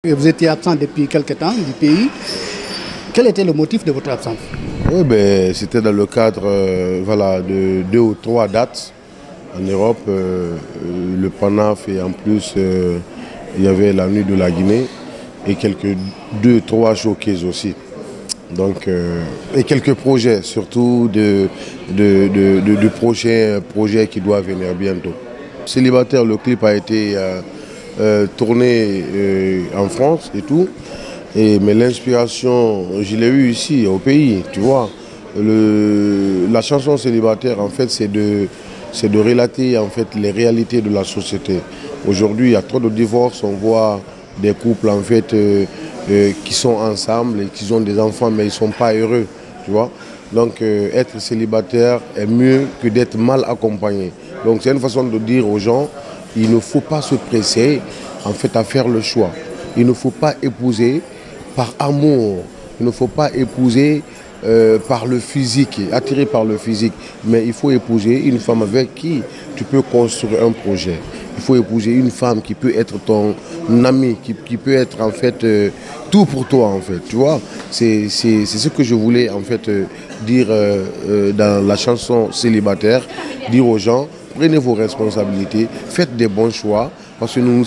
Vous étiez absent depuis quelque temps du pays. Quel était le motif de votre absence? Oui, ben, c'était dans le cadre voilà, de 2 ou 3 dates en Europe, le PANAF et en plus il y avait la nuit de la Guinée et quelques 2, 3 showcases aussi. Donc, et quelques projets, surtout de prochains projets qui doivent venir bientôt. Célibataire, le clip a été tourné en France et tout. Mais l'inspiration, je l'ai eue ici, au pays, tu vois. La chanson célibataire, en fait, c'est de relater en fait, les réalités de la société. Aujourd'hui, il y a trop de divorces, on voit des couples en fait, qui sont ensemble et qui ont des enfants, mais ils ne sont pas heureux, tu vois. Donc, être célibataire est mieux que d'être mal accompagné. Donc, c'est une façon de dire aux gens, il ne faut pas se presser en fait, à faire le choix. Il ne faut pas épouser par amour. Il ne faut pas épouser par le physique, attiré par le physique. Mais il faut épouser une femme avec qui tu peux construire un projet. Il faut épouser une femme qui peut être ton ami, qui peut être en fait tout pour toi en fait. Tu vois, c'est ce que je voulais en fait dire dans la chanson Célibataire, dire aux gens, prenez vos responsabilités, faites des bons choix, parce que nous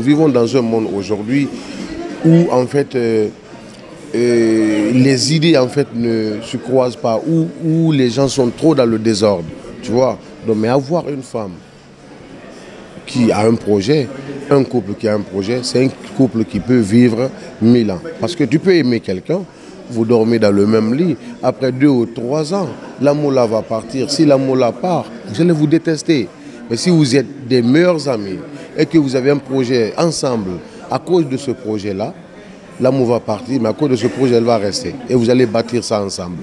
vivons dans un monde aujourd'hui où en fait les idées en fait ne se croisent pas, où les gens sont trop dans le désordre, tu vois. Donc, mais avoir une femme qui a un projet, un couple qui a un projet, c'est un couple qui peut vivre 1000 ans. Parce que tu peux aimer quelqu'un, vous dormez dans le même lit, après 2 ou 3 ans, l'amour là va partir. Si l'amour là part, vous allez vous détester. Mais si vous êtes des meilleurs amis et que vous avez un projet ensemble, à cause de ce projet-là, l'amour va partir, mais à cause de ce projet, elle va rester. Et vous allez bâtir ça ensemble.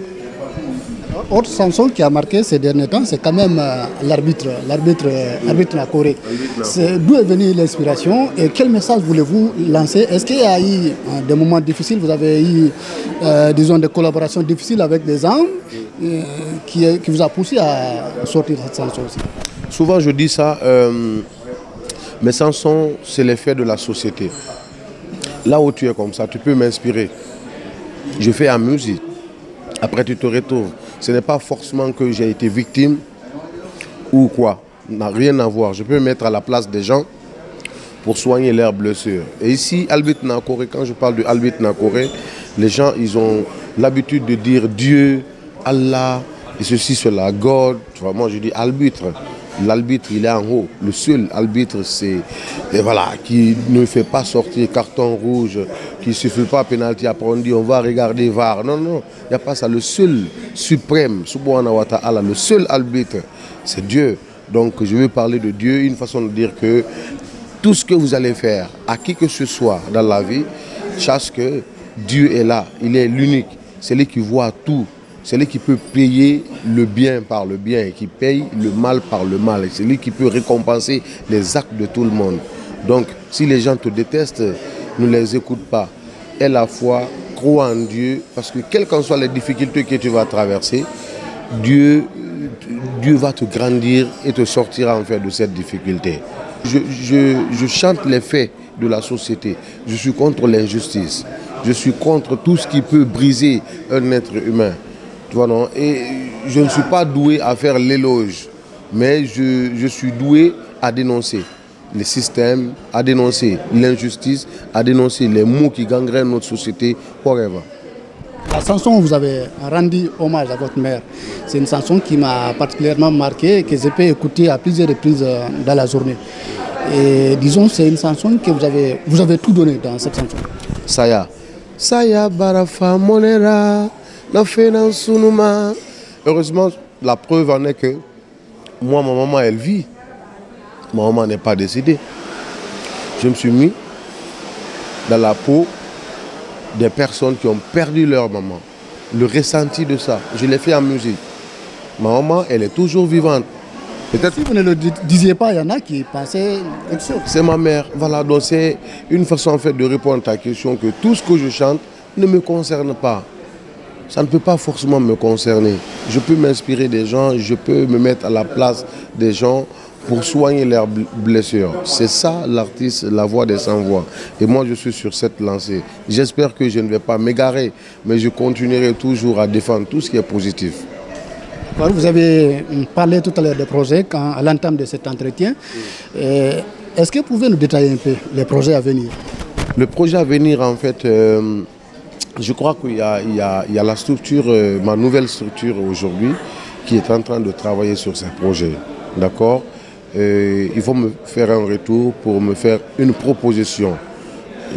Autre chanson qui a marqué ces derniers temps, c'est quand même l'arbitre Nakoré. D'où est venue l'inspiration et quel message voulez-vous lancer? Est-ce qu'il y a eu des moments difficiles? Vous avez eu, disons, des collaborations difficiles avec des gens qui vous a poussé à sortir cette chanson aussi? Souvent, je dis ça, mes chansons, c'est l'effet de la société. Là où tu es comme ça, tu peux m'inspirer. Je fais la musique. Après, tu te retrouves. Ce n'est pas forcément que j'ai été victime ou quoi. N'a rien à voir. Je peux me mettre à la place des gens pour soigner leurs blessures. Et ici, Albit Nakoré, quand je parle de Albit Nakoré, les gens, ils ont l'habitude de dire Dieu, Allah, et ceci, cela, God. Tu vois, moi, je dis arbitre. L'arbitre, il est en haut. Le seul arbitre, c'est voilà, qui ne fait pas sortir carton rouge, qui ne suffit pas pénalty. Après, on dit on va regarder VAR. Non, non, il n'y a pas ça. Le seul suprême, subhanahu wa ta'ala, le seul arbitre, c'est Dieu. Donc, je veux parler de Dieu, une façon de dire que tout ce que vous allez faire, à qui que ce soit dans la vie, sache que Dieu est là. Il est l'unique. C'est lui qui voit tout. C'est lui qui peut payer le bien par le bien et qui paye le mal par le mal. C'est lui qui peut récompenser les actes de tout le monde. Donc, si les gens te détestent, ne les écoute pas. Aie la foi, crois en Dieu, parce que quelles qu'en soient les difficultés que tu vas traverser, Dieu va te grandir et te sortira en fait de cette difficulté. Je chante les faits de la société. Je suis contre l'injustice. Je suis contre tout ce qui peut briser un être humain. Non? Et je ne suis pas doué à faire l'éloge, mais je suis doué à dénoncer les systèmes, à dénoncer l'injustice, à dénoncer les maux qui gangrènent notre société, forever. La chanson où vous avez rendu hommage à votre mère, c'est une chanson qui m'a particulièrement marqué et que j'ai pu écouter à plusieurs reprises dans la journée. Et disons, c'est une chanson que vous avez tout donné dans cette chanson. Saya Barafa Monera. Heureusement, la preuve en est que moi, ma maman, elle vit. Ma maman n'est pas décédée. Je me suis mis dans la peau des personnes qui ont perdu leur maman. Le ressenti de ça, je l'ai fait en musique. Ma maman, elle est toujours vivante. Si vous ne le disiez pas, il y en a qui pensaient quelque chose. C'est ma mère. Voilà, donc c'est une façon en fait de répondre à ta question que tout ce que je chante ne me concerne pas. Ça ne peut pas forcément me concerner. Je peux m'inspirer des gens, je peux me mettre à la place des gens pour soigner leurs blessures. C'est ça l'artiste, la voix des sans-voix. Et moi je suis sur cette lancée. J'espère que je ne vais pas m'égarer, mais je continuerai toujours à défendre tout ce qui est positif. Vous avez parlé tout à l'heure des projets à l'entame de cet entretien. Est-ce que vous pouvez nous détailler un peu les projets à venir? Le projet à venir, en fait, je crois qu'il y a la structure, ma nouvelle structure aujourd'hui, qui est en train de travailler sur ces projets. D'accord? Ils vont me faire un retour pour me faire une proposition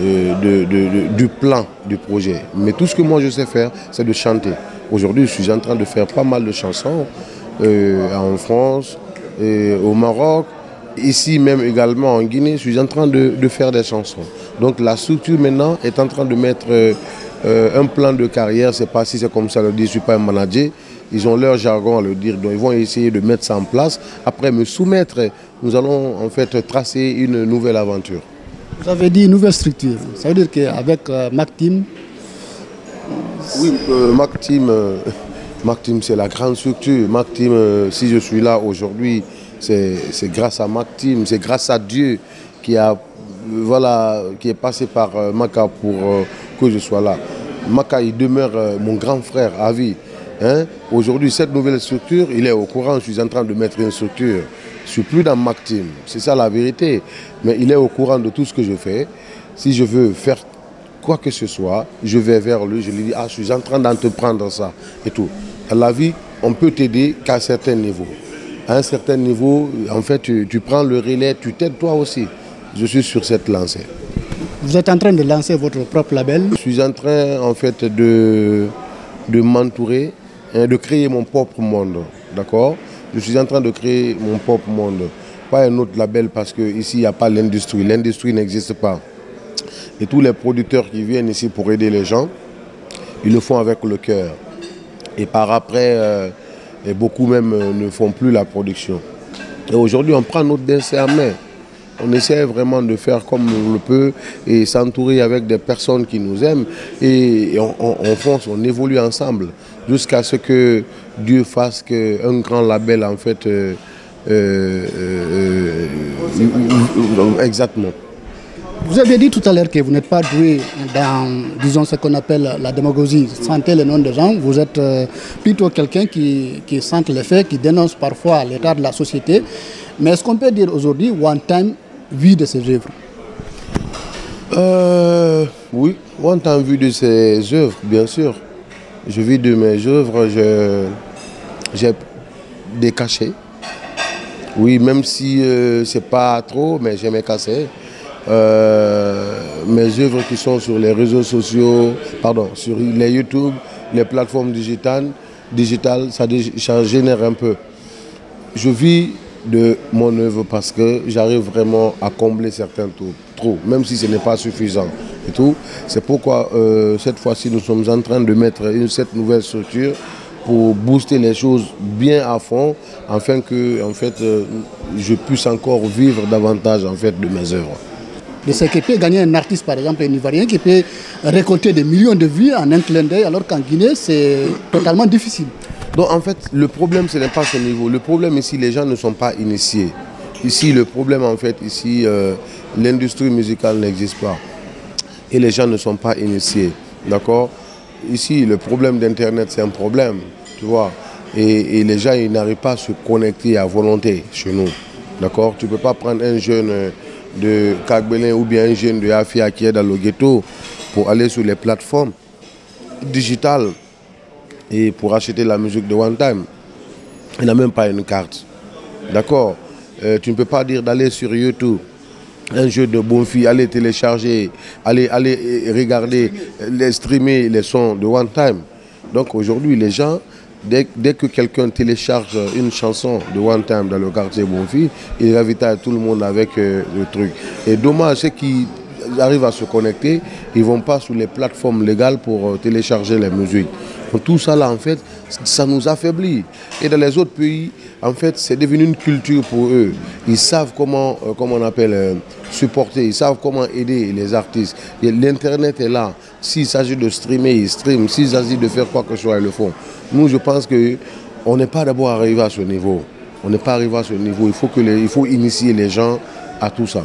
du plan du projet. Mais tout ce que moi je sais faire, c'est de chanter. Aujourd'hui, je suis en train de faire pas mal de chansons en France, au Maroc, ici même également en Guinée. Je suis en train de faire des chansons. Donc la structure maintenant est en train de mettre un plan de carrière. C'est pas si c'est comme ça le dit, je ne suis pas un manager. Ils ont leur jargon à le dire, donc ils vont essayer de mettre ça en place. Après me soumettre, nous allons en fait tracer une nouvelle aventure. Vous avez dit nouvelle structure. Ça veut dire qu'avec MacTeam... Oui, MacTeam c'est la grande structure. MacTeam, si je suis là aujourd'hui, c'est grâce à MacTeam, c'est grâce à Dieu qui est passé par Maka pour que je sois là. Maka, il demeure mon grand frère à vie. Hein? Aujourd'hui, cette nouvelle structure, il est au courant, je suis en train de mettre une structure. Je ne suis plus dans MacTeam, c'est ça la vérité. Mais il est au courant de tout ce que je fais. Si je veux faire quoi que ce soit, je vais vers lui, je lui dis, ah, je suis en train d'entreprendre ça et tout. Dans la vie, on peut t'aider qu'à un certain niveau. À un certain niveau, en fait, tu prends le relais, tu t'aides toi aussi. Je suis sur cette lancée. Vous êtes en train de lancer votre propre label? Je suis en train, en fait, de m'entourer, de créer mon propre monde, d'accord? Je suis en train de créer mon propre monde. Pas un autre label parce qu'ici, il n'y a pas l'industrie. L'industrie n'existe pas. Et tous les producteurs qui viennent ici pour aider les gens, ils le font avec le cœur. Et par après, et beaucoup même ne font plus la production. Et aujourd'hui, on prend notre destin en main. On essaie vraiment de faire comme on le peut et s'entourer avec des personnes qui nous aiment. Et on fonce, on évolue ensemble jusqu'à ce que Dieu fasse qu'un grand label, en fait, exactement. Vous avez dit tout à l'heure que vous n'êtes pas doué dans, disons, ce qu'on appelle la démagogie, santer les noms des gens. Vous êtes plutôt quelqu'un qui sente les faits, qui dénonce parfois l'état de la société. Mais est-ce qu'on peut dire aujourd'hui, One Time vit de ses œuvres? Oui, One Time vit de ses œuvres, bien sûr. Je vis de mes œuvres, j'ai des cachets. Oui, même si c'est pas trop, mais j'ai mes cachets. Mes œuvres qui sont sur les réseaux sociaux, pardon, sur les YouTube, les plateformes digitales, ça génère un peu. Je vis de mon œuvre parce que j'arrive vraiment à combler certains trous, même si ce n'est pas suffisant et tout. C'est pourquoi cette fois-ci nous sommes en train de mettre cette nouvelle structure pour booster les choses bien à fond, afin que en fait, je puisse encore vivre davantage en fait, de mes œuvres. De ce qui peut gagner un artiste, par exemple, un Ivoirien, qui peut récolter des millions de vues en un clin d'œil, alors qu'en Guinée, c'est totalement difficile. Donc en fait, le problème, ce n'est pas ce niveau. Le problème ici, les gens ne sont pas initiés. Ici, le problème, en fait, ici, l'industrie musicale n'existe pas. Et les gens ne sont pas initiés. D'accord? Ici, le problème d'Internet, c'est un problème, tu vois. Et les gens, ils n'arrivent pas à se connecter à volonté chez nous. D'accord? Tu ne peux pas prendre un jeune de Kagbelin ou bien un jeune de Afia qui est dans le ghetto pour aller sur les plateformes digitales et pour acheter la musique de One Time. Il n'a même pas une carte. D'accord? Tu ne peux pas dire d'aller sur YouTube, un jeu de Bonfi, aller télécharger, aller regarder, streamer les sons de One Time. Donc aujourd'hui, les gens, dès que quelqu'un télécharge une chanson de One Time dans le quartier Bonfi, il ravitaille tout le monde avec le truc. Et dommage, ceux qui arrivent à se connecter, ils ne vont pas sur les plateformes légales pour télécharger les musiques. Donc, tout ça là, en fait, ça nous affaiblit. Et dans les autres pays, en fait, c'est devenu une culture pour eux. Ils savent comment on appelle, supporter, ils savent comment aider les artistes. L'Internet est là. S'il s'agit de streamer, ils streament. S'il s'agit de faire quoi que ce soit, ils le font. Nous, je pense qu'on n'est pas d'abord arrivé à ce niveau. On n'est pas arrivé à ce niveau. Il faut initier les gens à tout ça.